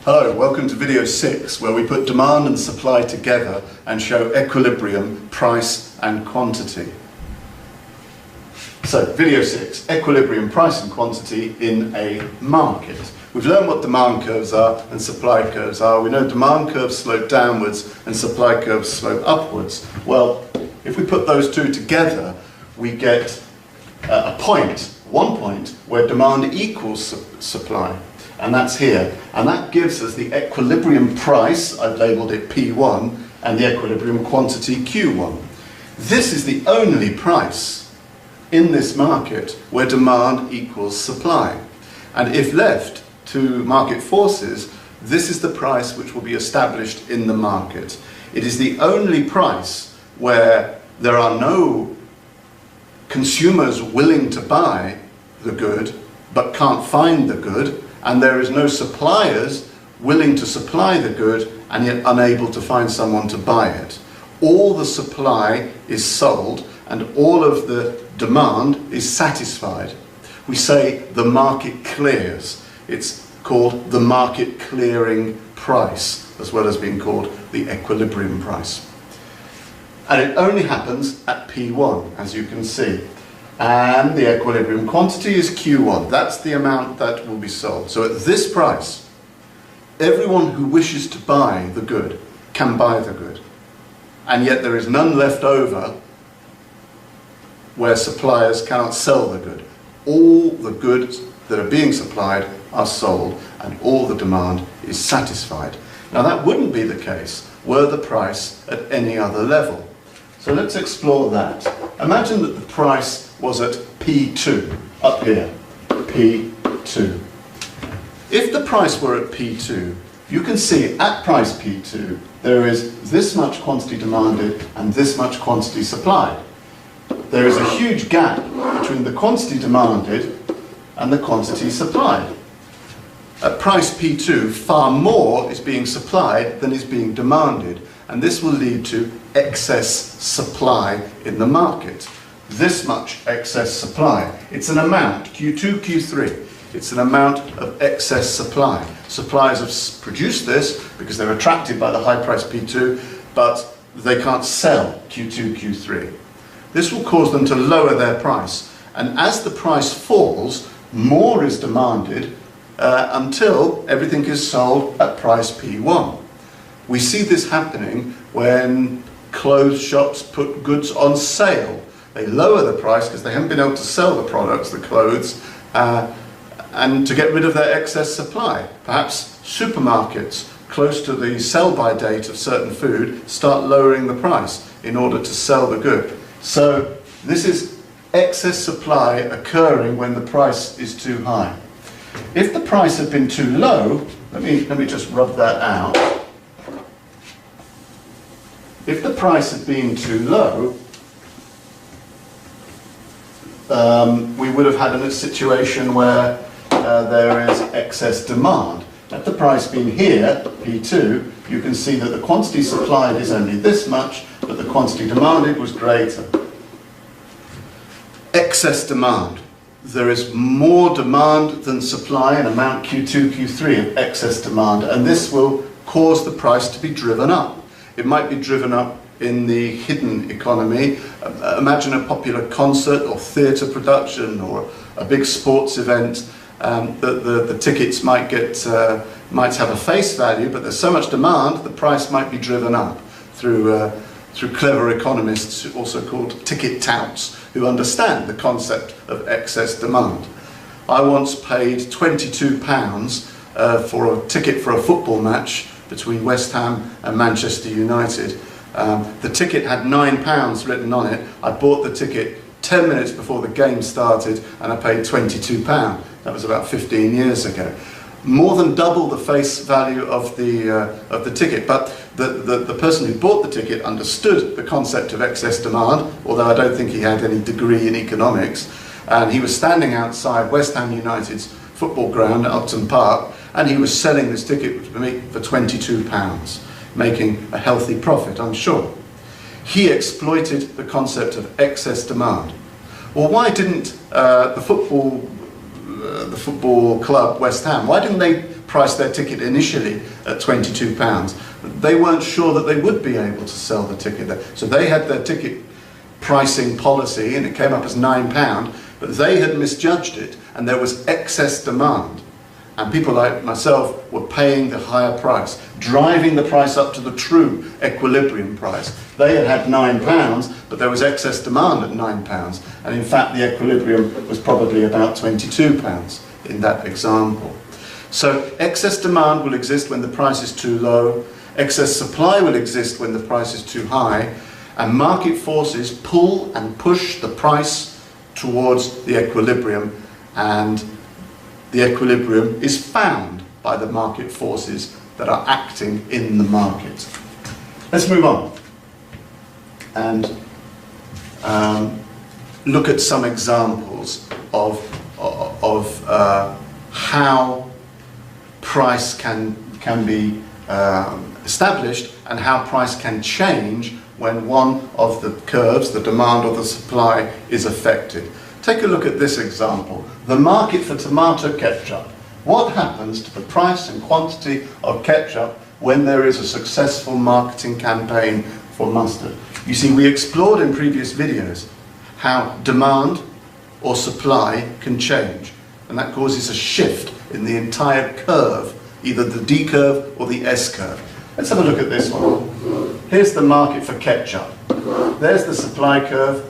Hello, welcome to video 6, where we put demand and supply together and show equilibrium, price and quantity. So, video 6, equilibrium, price and quantity in a market. We've learned what demand curves are and supply curves are. We know demand curves slope downwards and supply curves slope upwards. Well, if we put those two together, we get one point where demand equals supply. And that's here. And that gives us the equilibrium price, I've labelled it P1, and the equilibrium quantity Q1. This is the only price in this market where demand equals supply. And if left to market forces, this is the price which will be established in the market. It is the only price where there are no consumers willing to buy the good but can't find the good, and there is no suppliers willing to supply the good and yet unable to find someone to buy it. All the supply is sold and all of the demand is satisfied. We say the market clears. It's called the market clearing price, as well as being called the equilibrium price. And it only happens at P1, as you can see. And the equilibrium quantity is Q1. That's the amount that will be sold. So at this price, everyone who wishes to buy the good can buy the good. And yet there is none left over where suppliers cannot sell the good. All the goods that are being supplied are sold and all the demand is satisfied. Now that wouldn't be the case were the price at any other level. So let's explore that. Imagine that the price was at P2, up here, P2. If the price were at P2, you can see at price P2, there is this much quantity demanded and this much quantity supplied. There is a huge gap between the quantity demanded and the quantity supplied. At price P2, far more is being supplied than is being demanded, and this will lead to excess supply in the market. This much excess supply. It's an amount, Q2, Q3. It's an amount of excess supply. Suppliers have produced this because they're attracted by the high price P2, but they can't sell Q2, Q3. This will cause them to lower their price. And as the price falls, more is demanded until everything is sold at price P1. We see this happening when clothes shops put goods on sale. They lower the price because they haven't been able to sell the products, the clothes, and to get rid of their excess supply. Perhaps supermarkets, close to the sell-by date of certain food, start lowering the price in order to sell the good. So this is excess supply occurring when the price is too high. If the price had been too low, let me just rub that out. If the price had been too low, we would have had a situation where there is excess demand. At the price being here, P2, you can see that the quantity supplied is only this much, but the quantity demanded was greater. Excess demand. There is more demand than supply, an amount Q2, Q3 of excess demand, and this will cause the price to be driven up. It might be driven up in the hidden economy. Imagine a popular concert or theatre production or a big sports event. The tickets might have a face value, but there's so much demand, the price might be driven up through clever economists, also called ticket touts, who understand the concept of excess demand. I once paid £22 for a ticket for a football match between West Ham and Manchester United. The ticket had £9 written on it. I bought the ticket 10 minutes before the game started and I paid £22. That was about 15 years ago. More than double the face value of the ticket, but the person who bought the ticket understood the concept of excess demand, although I don't think he had any degree in economics, and he was standing outside West Ham United's football ground at Upton Park, and he was selling this ticket for me for £22, making a healthy profit, I'm sure. He exploited the concept of excess demand. Well, why didn't the football club West Ham, why didn't they priced their ticket initially at £22. They weren't sure that they would be able to sell the ticket there. So they had their ticket pricing policy and it came up as £9, but they had misjudged it and there was excess demand. And people like myself were paying the higher price, driving the price up to the true equilibrium price. They had had £9, but there was excess demand at £9. And in fact, the equilibrium was probably about £22 in that example. So excess demand will exist when the price is too low. Excess supply will exist when the price is too high. And market forces pull and push the price towards the equilibrium, and the equilibrium is found by the market forces that are acting in the market. Let's move on and look at some examples of how price can be established and how price can change when one of the curves, the demand or the supply, is affected. Take a look at this example. The market for tomato ketchup. What happens to the price and quantity of ketchup when there is a successful marketing campaign for mustard? You see, we explored in previous videos how demand or supply can change, and that causes a shift in the entire curve, either the D curve or the S curve. Let's have a look at this one. Here's the market for ketchup. There's the supply curve.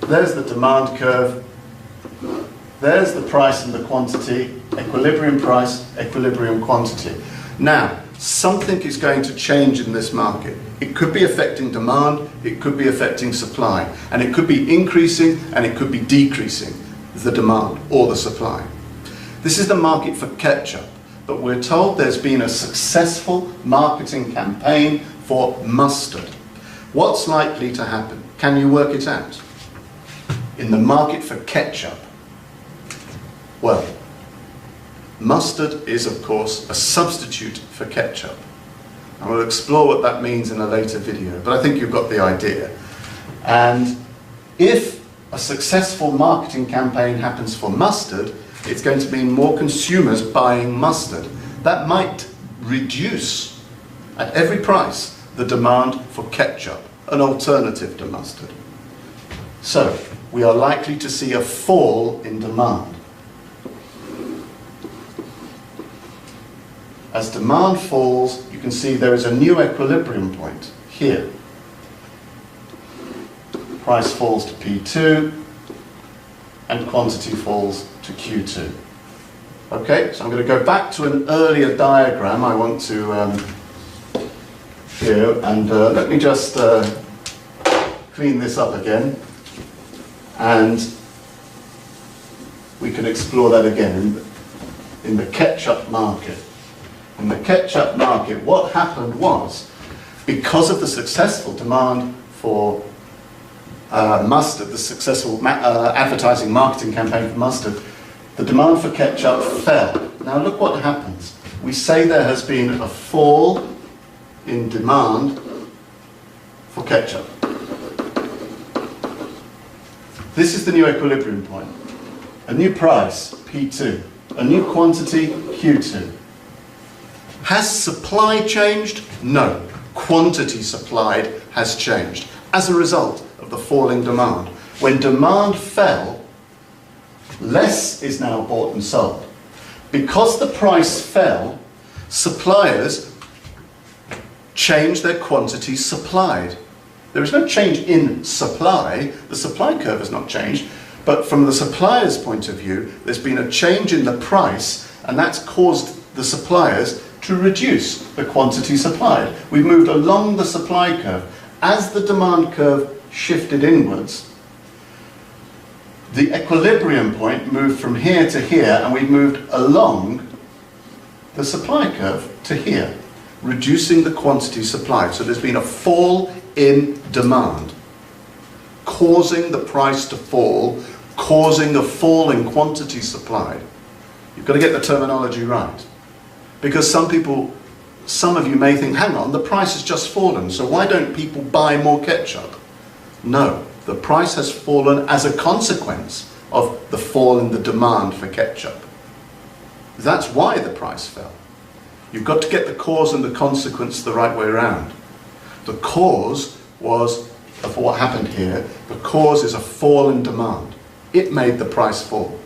There's the demand curve. There's the price and the quantity. Equilibrium price, equilibrium quantity. Now, something is going to change in this market. It could be affecting demand, it could be affecting supply, and it could be increasing and it could be decreasing the demand or the supply. This is the market for ketchup, but we're told there's been a successful marketing campaign for mustard. What's likely to happen? Can you work it out? In the market for ketchup, well, mustard is of course a substitute for ketchup. And we'll explore what that means in a later video, but I think you've got the idea. And if a successful marketing campaign happens for mustard, it's going to mean more consumers buying mustard. That might reduce, at every price, the demand for ketchup, an alternative to mustard. So, we are likely to see a fall in demand. As demand falls, you can see there is a new equilibrium point here. Price falls to P2 and quantity falls to Q2. Okay, so I'm going to go back to an earlier diagram I want to here, and let me just clean this up again, and we can explore that again in the ketchup market. In the ketchup market, what happened was, because of the successful demand for mustard, the successful advertising marketing campaign for mustard, the demand for ketchup fell. Now look what happens. We say there has been a fall in demand for ketchup. This is the new equilibrium point. A new price, P2. A new quantity, Q2. Has supply changed? No. Quantity supplied has changed as a result of the falling demand. When demand fell, less is now bought and sold. Because the price fell, suppliers changed their quantities supplied. There is no change in supply. The supply curve has not changed, but from the supplier's point of view, there's been a change in the price, and that's caused the suppliers to reduce the quantity supplied. We've moved along the supply curve. As the demand curve shifted inwards, the equilibrium point moved from here to here, and we've moved along the supply curve to here, reducing the quantity supplied. So there's been a fall in demand, causing the price to fall, causing a fall in quantity supplied. You've got to get the terminology right. Because some of you may think, hang on, the price has just fallen, so why don't people buy more ketchup? No, the price has fallen as a consequence of the fall in the demand for ketchup. That's why the price fell. You've got to get the cause and the consequence the right way around. The cause was, of what happened here, the cause is a fall in demand. It made the price fall.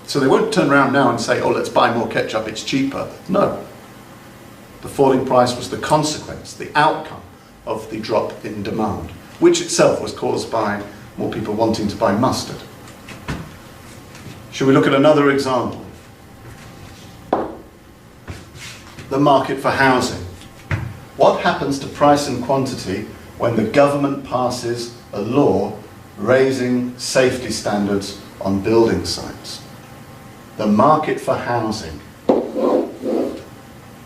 So they won't turn around now and say, oh, let's buy more ketchup, it's cheaper. No. The falling price was the consequence, the outcome of the drop in demand, which itself was caused by more people wanting to buy mustard. Shall we look at another example? The market for housing. What happens to price and quantity when the government passes a law raising safety standards on building sites? The market for housing.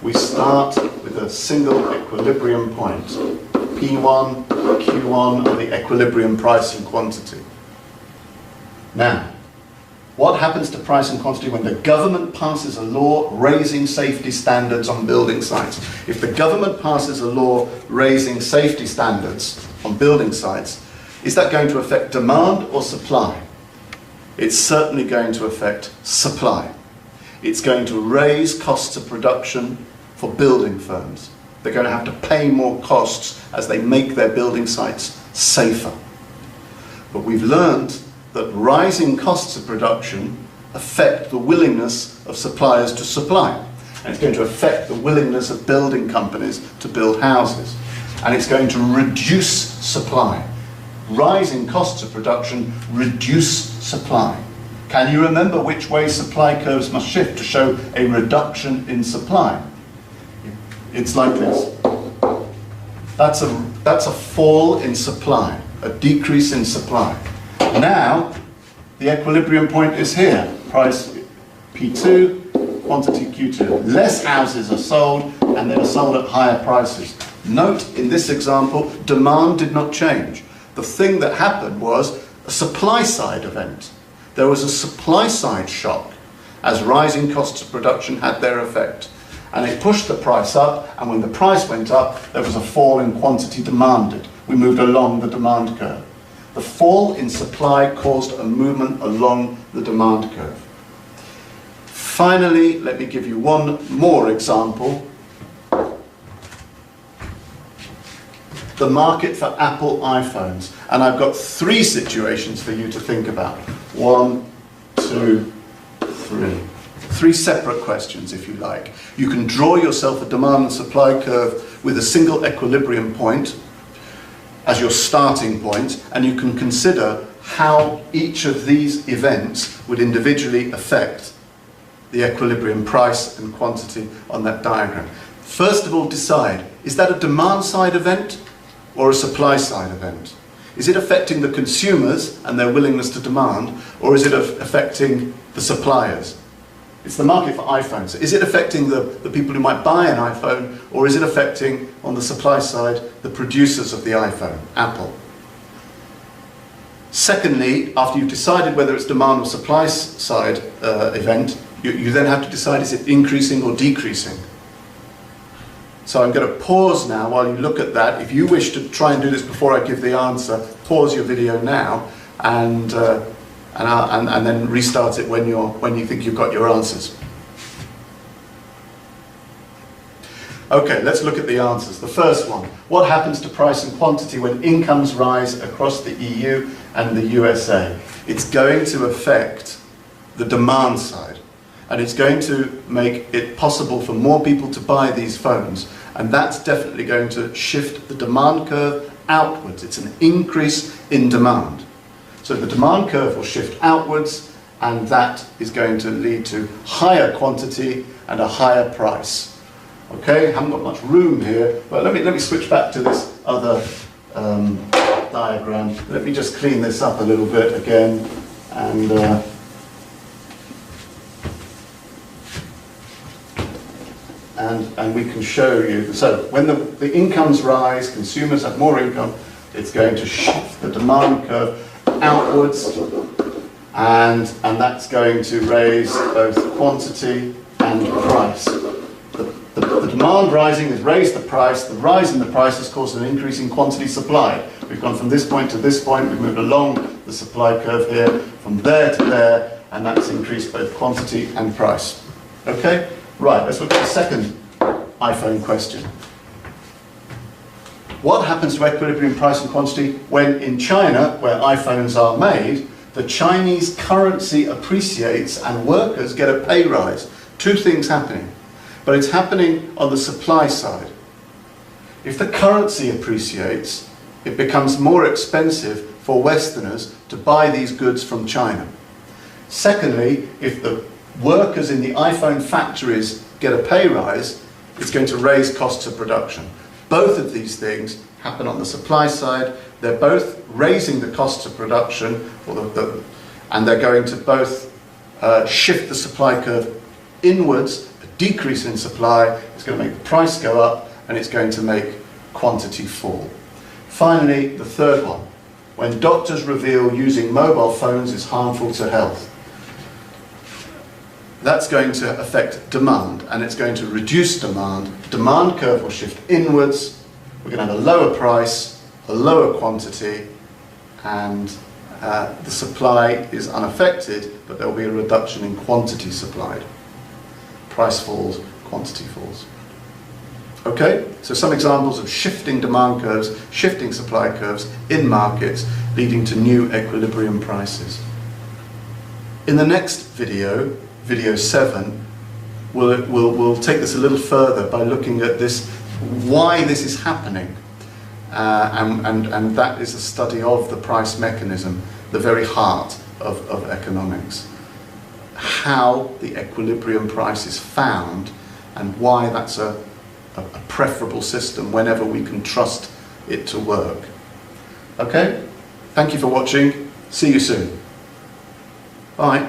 We start with a single equilibrium point. P1, Q1 are the equilibrium price and quantity. Now, what happens to price and quantity when the government passes a law raising safety standards on building sites? If the government passes a law raising safety standards on building sites, is that going to affect demand or supply? It's certainly going to affect supply. It's going to raise costs of production for building firms. They're going to have to pay more costs as they make their building sites safer. But we've learned that rising costs of production affect the willingness of suppliers to supply. And it's going to affect the willingness of building companies to build houses. And it's going to reduce supply. Rising costs of production reduce supply. Can you remember which way supply curves must shift to show a reduction in supply? It's like this. That's a fall in supply, a decrease in supply. Now, the equilibrium point is here. Price P2, quantity Q2. Less houses are sold, and they are sold at higher prices. Note, in this example, demand did not change. The thing that happened was a supply-side event. There was a supply-side shock as rising costs of production had their effect. And it pushed the price up, and when the price went up, there was a fall in quantity demanded. We moved along the demand curve. The fall in supply caused a movement along the demand curve. Finally, let me give you one more example. The market for Apple iPhones. And I've got three situations for you to think about. 1, 2, 3. Three separate questions, if you like. You can draw yourself a demand and supply curve with a single equilibrium point as your starting point, and you can consider how each of these events would individually affect the equilibrium price and quantity on that diagram. First of all, decide, is that a demand side event or a supply side event? Is it affecting the consumers and their willingness to demand, or is it affecting the suppliers? It's the market for iPhones. Is it affecting the people who might buy an iPhone, or is it affecting, on the supply side, the producers of the iPhone, Apple? Secondly, after you've decided whether it's demand or supply side event, you then have to decide, is it increasing or decreasing? So I'm going to pause now while you look at that. If you wish to try and do this before I give the answer, pause your video now and then restart it when you think you've got your answers. Okay, let's look at the answers. The first one, what happens to price and quantity when incomes rise across the EU and the USA? It's going to affect the demand side, and it's going to make it possible for more people to buy these phones, and that's definitely going to shift the demand curve outwards. It's an increase in demand. So the demand curve will shift outwards, and that is going to lead to higher quantity and a higher price. Okay, haven't got much room here, but let me switch back to this other diagram. Let me just clean this up a little bit again, and we can show you. So when the incomes rise, consumers have more income, it's going to shift the demand curve outwards, and that's going to raise both quantity and price. The demand rising has raised the price. The rise in the price has caused an increase in quantity supplied. We've gone from this point to this point. We've moved along the supply curve here, from there to there, and that's increased both quantity and price. Okay? Right, let's look at the second iPhone question. What happens to equilibrium price and quantity when in China, where iPhones are made, the Chinese currency appreciates and workers get a pay rise? Two things happening, but it's happening on the supply side. If the currency appreciates, it becomes more expensive for Westerners to buy these goods from China. Secondly, if the workers in the iPhone factories get a pay rise, it's going to raise costs of production. Both of these things happen on the supply side. They're both raising the costs of production, and they're going to both shift the supply curve inwards. A decrease in supply is going to make the price go up, and it's going to make quantity fall. Finally, the third one, when doctors reveal using mobile phones is harmful to health. That's going to affect demand, and it's going to reduce demand. Demand curve will shift inwards. We're going to have a lower price, a lower quantity, and the supply is unaffected, but there will be a reduction in quantity supplied. Price falls, quantity falls. Okay, so some examples of shifting demand curves, shifting supply curves in markets, leading to new equilibrium prices. In the next video, video 7, we'll take this a little further by looking at this, why this is happening, and that is a study of the price mechanism, the very heart of economics. How the equilibrium price is found and why that's a preferable system whenever we can trust it to work. Okay? Thank you for watching. See you soon. Bye.